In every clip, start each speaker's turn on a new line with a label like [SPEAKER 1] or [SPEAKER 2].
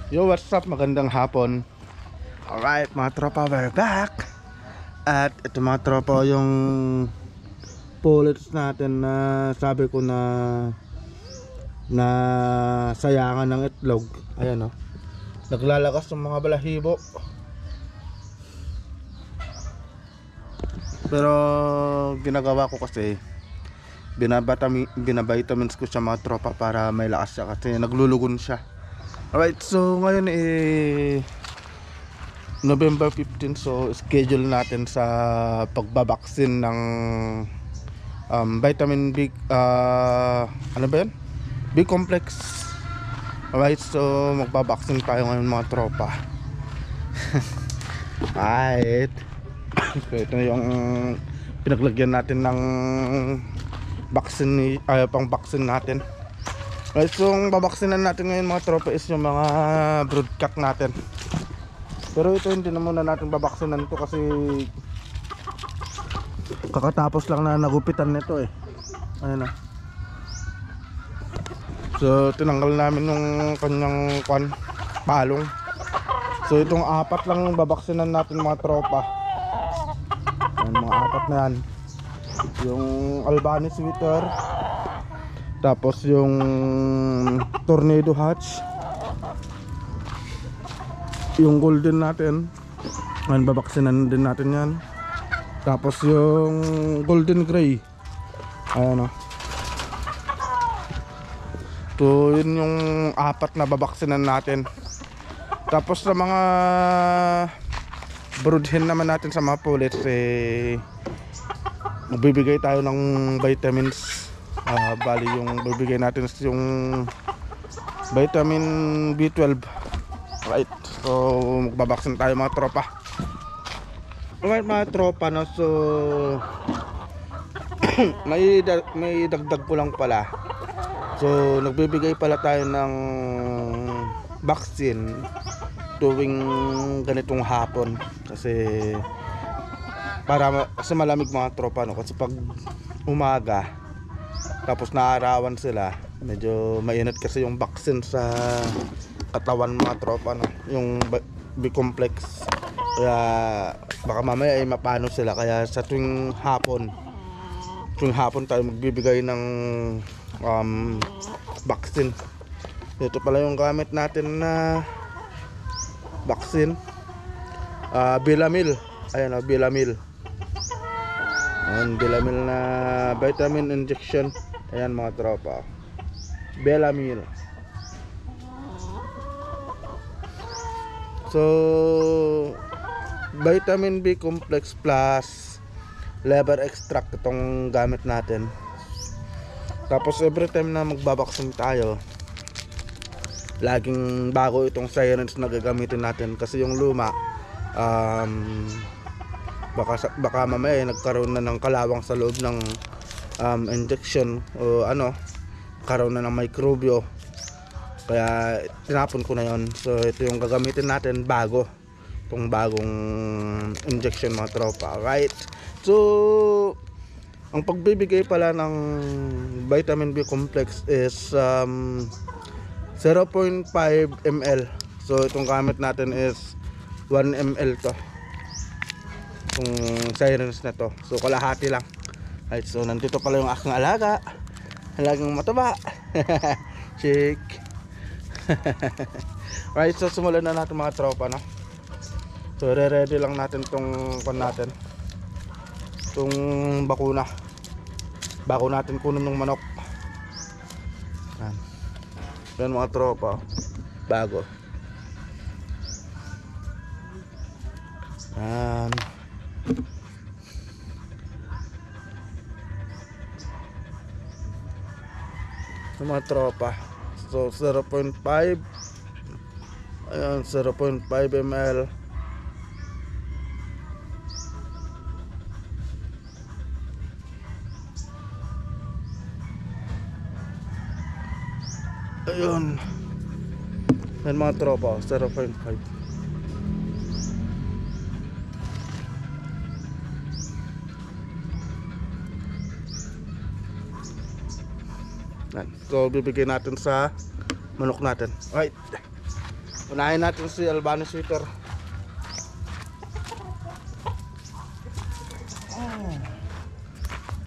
[SPEAKER 1] Yo, what's up? Magandang hapon. Alright, mga tropa, we're back. At ito mga tropa, yung pullets natin na sabi ko na sayangan ng itlog. Ayan o, naglalakas ng mga balahibo. Pero ginagawa ko kasi binavitamins ko siya mga tropa para may lakas siya kasi naglulugon siya. Alright, so ngayon November 15, so schedule natin sa pagbabaksin ng vitamin B, ano ba yan? B complex. Alright, so magbabaksin tayo ngayon mga tropa. Alright. So ito yung pinaglagyan natin ng vaccine, pang vaccine natin. Alright, so ang babaksinan natin ngayon mga tropa is yung mga broodcock natin. Pero ito hindi na muna natin babaksinan to kasi kakatapos lang na nagupitan nito eh. Ayan na. So tinanggal namin yung kanyang palong. So itong apat lang yung babaksinan natin mga tropa. Ayan, mga apat na yan. Yung Albany sweater, tapos yung tornado hatch, yung golden natin, ayan, babaksinan din natin yan. Tapos yung golden gray, ayan o. So yun yung apat na babaksinan natin. Tapos sa mga broodhen naman natin sa mga pullets magbibigay tayo ng vitamins. Bali yung bibigay natin yung vitamin B12. Right, so magbabaksin tayo mga tropa. Alright mga tropa, no? So may dagdag ko lang pala. So nagbibigay pala tayo ng vaccine tuwing ganitong hapon kasi malamig mga tropa, no? Kasi pag umaga tapos naarawan sila, medyo mainit kasi yung vaccine sa katawan mga tropa, no? Yung B-complex, kaya baka mamaya ay mapano sila. Kaya sa tuwing hapon tayo magbibigay ng vaccine. Ito pala yung gamit natin na vaccine, Belamil. Ayan o, Belamil. Ayan, Belamil na vitamin injection. Ayan mga tropa, Belamil. So vitamin B complex plus liver extract itong gamit natin. Tapos every time na magbabaksin tayo, laging bago itong syringe na gagamitin natin kasi yung luma baka mamaya nagkaroon na ng kalawang sa loob ng injection o karoon na ng microbio, kaya tinapon ko na yon. So ito yung gagamitin natin itong bagong injection mga tropa. Right, so ang pagbibigay pala ng vitamin B complex is 0.5 ml. So itong gamit natin is 1 ml to, itong syringe na to. So kalahati lang. Right, so nandito pala yung aking alaga, alagang mataba. Chick. Right, so simulan na natin mga tropa, no? So ready lang natin itong itong bakuna bago natin kunin ng manok. Yan mga tropa, bago. Yan. Yung mga tropa, so 0.5, ayan, 0.5 ml. Ayun. Yan mga tropa, 0.5. So bibigyan natin sa manok natin. Alright. Unahin natin si Albano Sweater.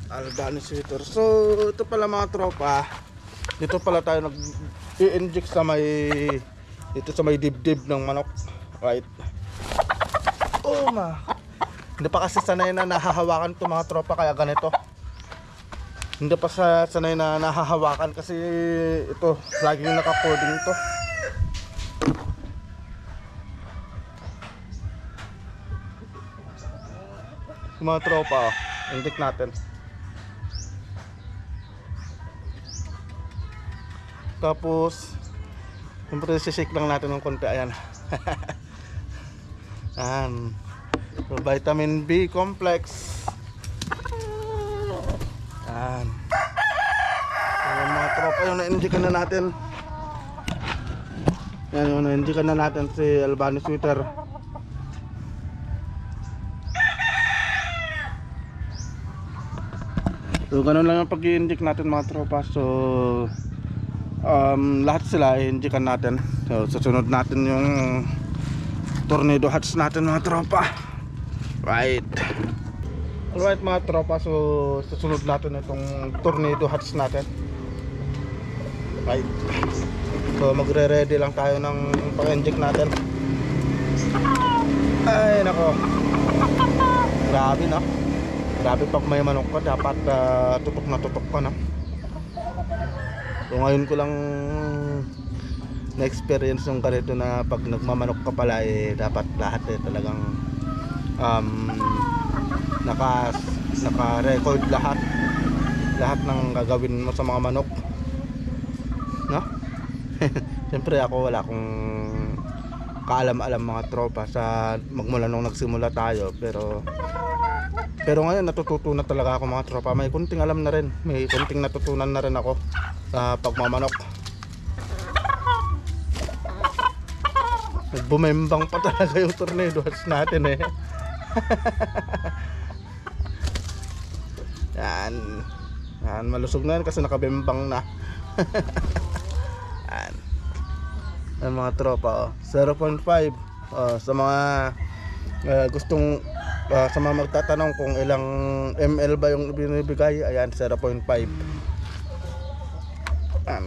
[SPEAKER 1] Albano Sweater. So ito pala mga tropa, dito pala tayo nag-i-inject sa may, dito sa may dibdib ng manok, right? Hindi pa kasi sanay na nahahawakan to mga tropa, kaya ganito. Hindi pa sanay na nahahawakan kasi ito laging naka-coding to. Mga tropa, inject natin. Tapos siyempre sishake lang natin ng konti. Ayan. Ayan. So, vitamin B complex. Ayan. So, mga tropa, yung na-injectan na natin. Ayan, yung na-injectan na natin si Albano Sweater. So ganun lang yung pag-i-inject natin mga tropa. So lahat sila i-injectan natin. So susunod natin yung tornado hats natin mga tropa. Right. Alright mga tropa, so susunod natin itong tornado hats natin. Right. So magre-ready lang tayo ng pag-inject natin. Ay nako, grabe no. Grabe pag may manok ka, dapat tutok na tutok ka na. So ngayon ko lang na-experience yung ganito na pag nagmamanok ka pala dapat lahat talagang naka-record lahat ng gagawin mo sa mga manok, no? Siyempre ako wala akong kaalam-alam mga tropa sa magmula nung nagsimula tayo, pero ngayon natututo na talaga ako mga tropa. May kunting alam na rin, may kunting natutunan na rin ako sa pagmamanok. Nagbumembang pa talaga yung tornado hats natin eh. Yan. Yan, malusog na yan kasi nakabembang na. Yan. Yan mga tropa, 0.5. Sa mga gustong sa mga magtatanong kung ilang ml ba yung binibigay, ayan 0.5.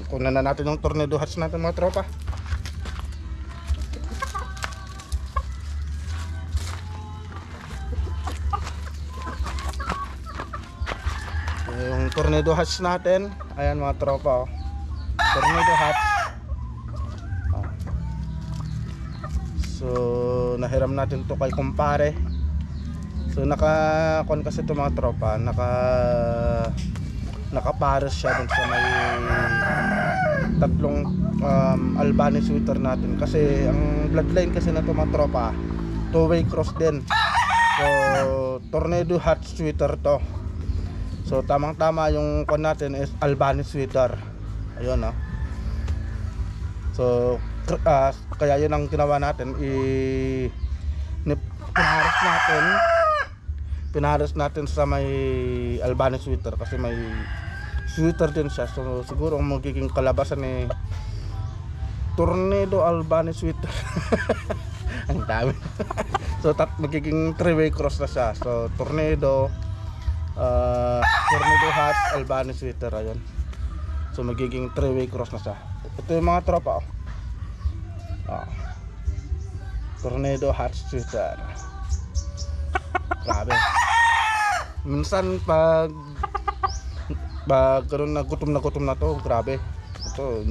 [SPEAKER 1] Kunan na natin yung tornado hats natin mga tropa. Yung tornado hats natin, ayan mga tropa, tornado hats. So nahiram natin to kay kumpare. So naka-con kasi ito mga tropa, nakapares siya dun sa may tatlong Albano Sweater natin. Kasi ang bloodline kasi na ito mga tropa, two-way cross din. So tornado hat sweater to. So tamang tama yung con natin is Albano Sweater. Ayun no. So kaya yun ang ginawa natin, pinaharas natin sa may Albano Sweater kasi may sweater din siya. So siguro ang magiging kalabasan ni tornado Albano Sweater. Ang dami. So magiging three-way cross na siya. So tornado hats, Albano Sweater, ayun. So magiging three-way cross na siya. Ito yung mga tropa tornado hats sweater. Grabe. Minsan pag karon na gutom na to, grabe. Ito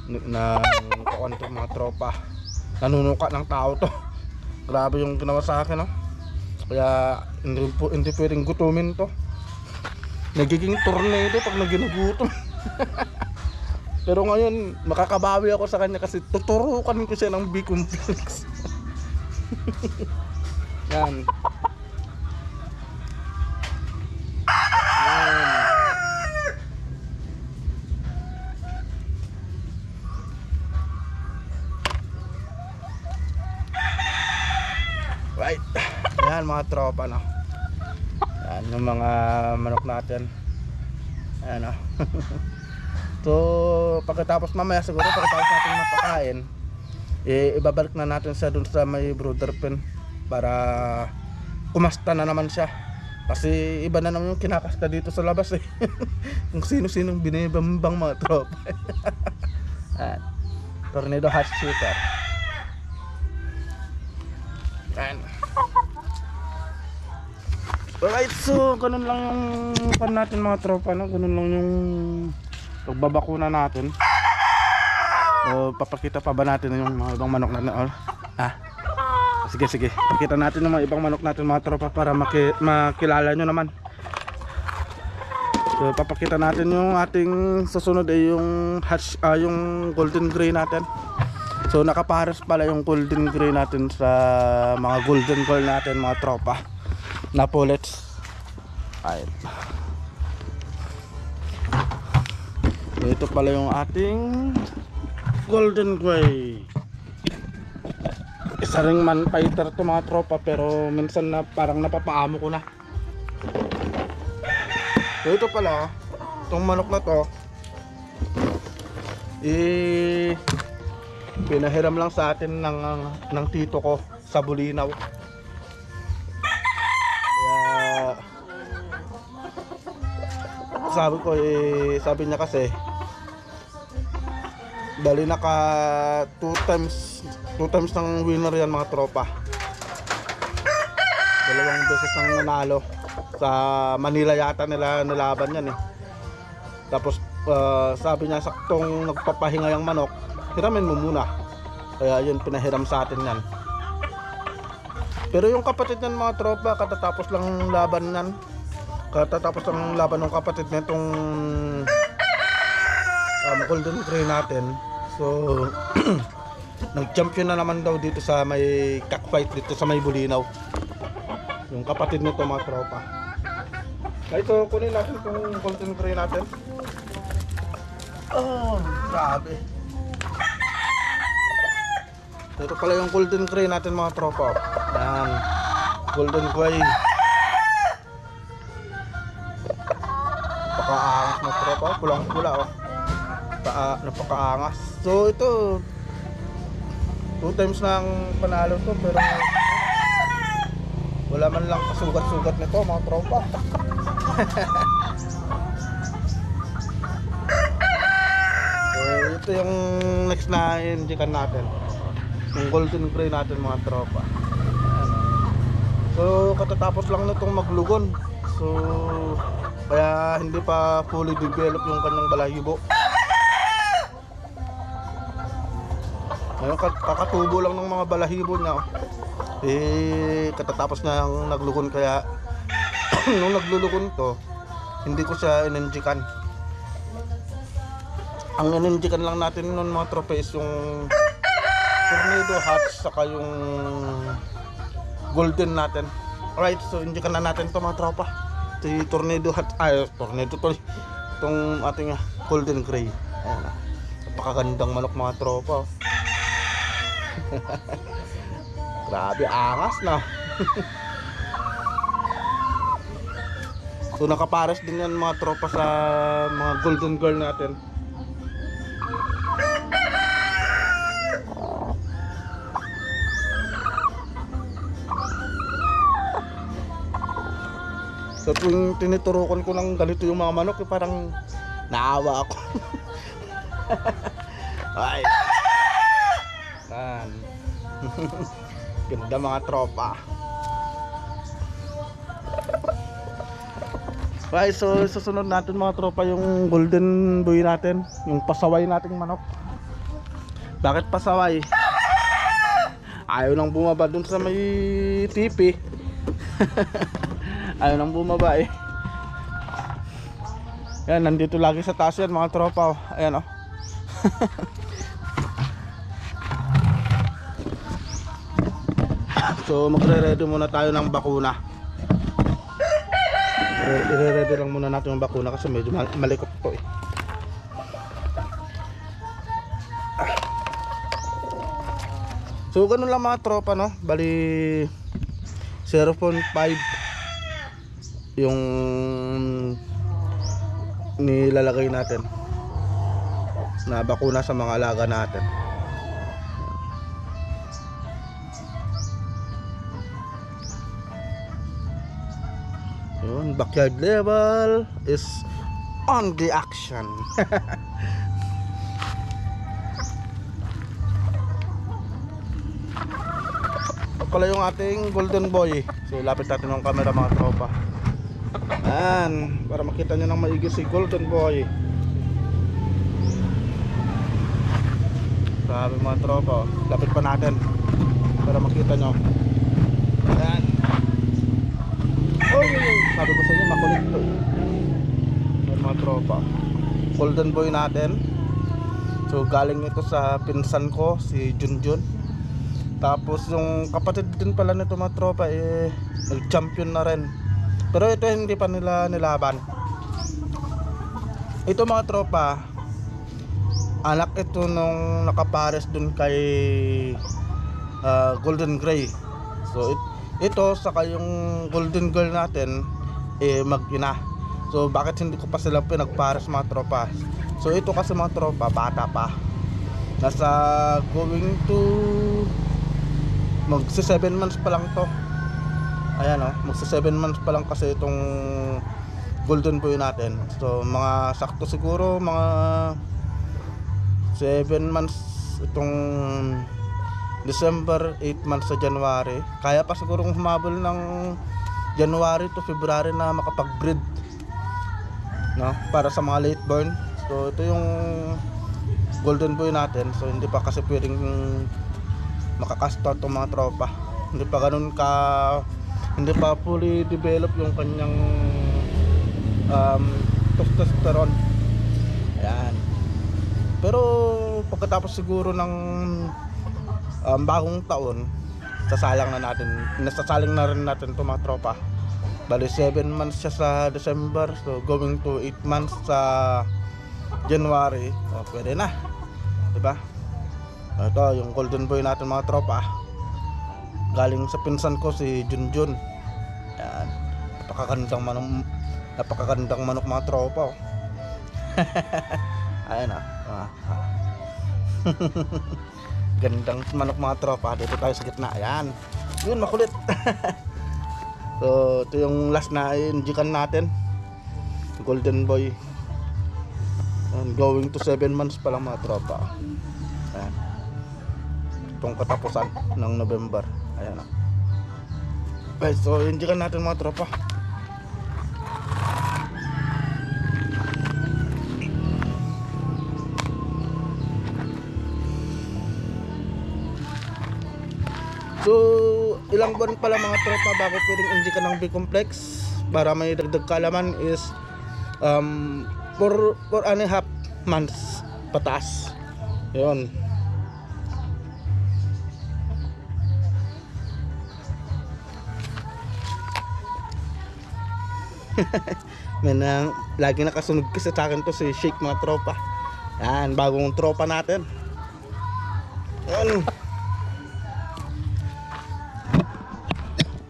[SPEAKER 1] na kuan to mga tropa. Nanunuka ng tao to. Grabe yung ginawa sa akin, no? Kaya hindi pwedeng gutumin to. Nagiging tornado pag naginugutom. Pero ngayon makakabawi ako sa kanya kasi tuturukan ko siya ng B-complex. Yan. Right. Yan mga tropa, no. Yan yung mga manok natin. Ayan, no. So pagkatapos mamaya siguro pagkatapos natin mapakain, ibabalik na natin siya dun sa may brooder pen para kumasta na naman siya. Kasi iba na naman yung kinakasta dito sa labas eh. Kung sino-sinong binibambang mga tropa. Tornado hatch shooter. Alright, so ganun lang yung pan natin mga tropa, no? Ganun lang yung pagbabakuna natin. Papakita pa ba natin yung mga ibang manok natin? Sige, pakita natin yung mga ibang manok natin mga tropa para makilala nyo naman. So papakita natin yung ating susunod ay yung hatch, yung golden gray natin. So nakapares pala yung golden gray natin sa mga golden gold natin mga tropa na pullets. Ayun. Ito pala yung ating golden gray. Isa ring man fighter to mga tropa, pero minsan na parang napapaamo ko na. So ito pala, itong manok na to pinahiram lang sa atin ng tito ko sa Bulinaw. Kaya sabi niya kasi dali naka 2 times ng winner yan mga tropa. 2 beses nang nanalo sa Manila yata nila nilaban yan eh. Tapos sabi niya saktong nagpapahinga yung manok, hiramin mo muna. Kaya yun pinahiram sa atin yan. Pero yung kapatid niyan mga tropa, katatapos lang laban ng kapatid nitong golden gray natin. So nag-champion na naman daw dito sa may cockfight dito sa may Bulinaw. Yung kapatid nito mga tropa. Ito kunin natin itong golden gray natin. Grabe. Ito pala yung golden gray natin mga tropa. Yan. Golden gray. Napakaangas mga tropa. Pulang-pula oh. Napakaangas. So ito 2 times nang panalo to, pero wala man lang kasugat-sugat nito mga tropa. So ito yung next na injikan natin, yung golden gray natin mga tropa. So katatapos lang nitong maglugon, so kaya hindi pa fully develop yung kanyang balahibo. Ngayon kakatubo lang ng mga balahibo niya oh. Katatapos na yung naglugon, kaya nung naglulugon to hindi ko siya inenjikan. Ang inenjikan lang natin nun mga tropa is yung tornado hatch saka yung golden natin. Alright, so injikan na natin to mga tropa. Ito yung tornado hatch, tornado to, itong ating golden gray. Ayan, napakagandang manok mga tropa. Grabe, angas na. So nakapares din yan mga tropa sa mga golden girl natin. So tuwing tiniturukan ko ng ganito yung mga manok, parang naawa ako. Ay. Yan. Ganda mga tropa. Okay, so susunod natin mga tropa yung golden boy natin, yung pasaway nating manok. Bakit pasaway? Ayaw nang bumaba dun sa may tipi. Ayaw nang bumaba eh. Yan, nandito lagi sa taas yan mga tropa. Ayan oh. So magre-ready muna tayo ng bakuna. I-ready lang muna natin yung bakuna kasi medyo malikot to eh. So ganun lang mga tropa no. Bali 0.5 yung nilalagay natin na bakuna sa mga alaga natin. Yun, backyard level is on the action. Pala yung ating golden boy. So lapit natin ng camera mga tropa. Ayan, para makita nyo ng maigi si golden boy. Sabi mga tropa, lapit pa natin para makita nyo. Ayan. Sabi ko sa inyo, makulit to. Ayan mga tropa, golden boy natin. So galing ito sa pinsan ko, si Junjun. Tapos yung kapatid din pala nito mga tropa nag-champion na rin. Pero ito hindi pa nila nilaban. Ito mga tropa, anak ito nung nakapares dun kay Golden Gray. So ito saka yung Golden Girl natin mag-ina. So bakit hindi ko pa sila pinagpares mga tropa? So ito kasi mga tropa, bata pa. Nasa going to magsi 7 months pa lang to. Ayan magsi 7 months pa lang kasi itong golden boy natin. So mga sakto siguro mga 7 months itong December, 8 months sa January. Kaya pa siguro kung humabol ng January to February na makapag-breed, no? Para sa mga late born. So ito yung golden boy natin. So hindi pa kasi pwedeng makakasta itong mga tropa. Hindi pa ganun ka, hindi pa fully develop yung kanyang testosterone. Ayan. Pero pagkatapos siguro ng bagong taon, nasasalang na rin natin itong mga tropa. Bali 7 months siya sa December, so going to 8 months sa January. Pwede na, diba? Ito yung golden boy natin mga tropa, galing sa pinsan ko si Junjun. Yan, napakagandang manok mga tropa. Ayan gandang manok mga tropa. Dito tayo sa gitna. Ayan, yun makulit. So ito yung last na injikan natin, golden boy. And going to 7 months pa lang mga tropa. Ayan, itong katapusan ng November. Ayan okay, so injikan natin mga tropa. So ilang buwan pala mga tropa bago pwedeng injikan ng B-complex para may dagdag kaalaman is 4.5 months pataas. Yun. Manang lagi nakasunod kasi sa akin to si Shake mga tropa. Yan, bagong tropa natin. Yan.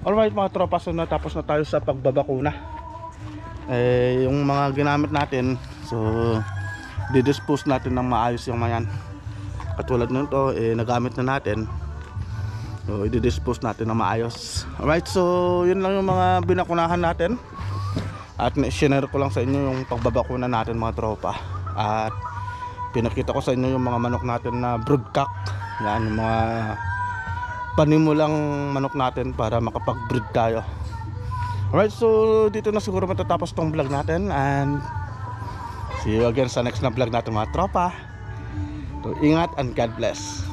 [SPEAKER 1] Alright mga tropa, so natapos na tayo sa pagbabakuna. Yung mga ginamit natin, so didispose natin ng maayos yung mga yan. Katulad nito, nagamit na natin. So i-dispose natin ng maayos. Alright, so yun lang yung mga binakunahan natin. At share ko lang sa inyo yung pagbabakuna natin mga tropa. At pinakita ko sa inyo yung mga manok natin na broodcock. Yan, yung mga panimulang manok natin para makapag-breed tayo. Alright, so dito na siguro matatapos tong vlog natin. And see you again sa next na vlog natin mga tropa. So ingat and God bless.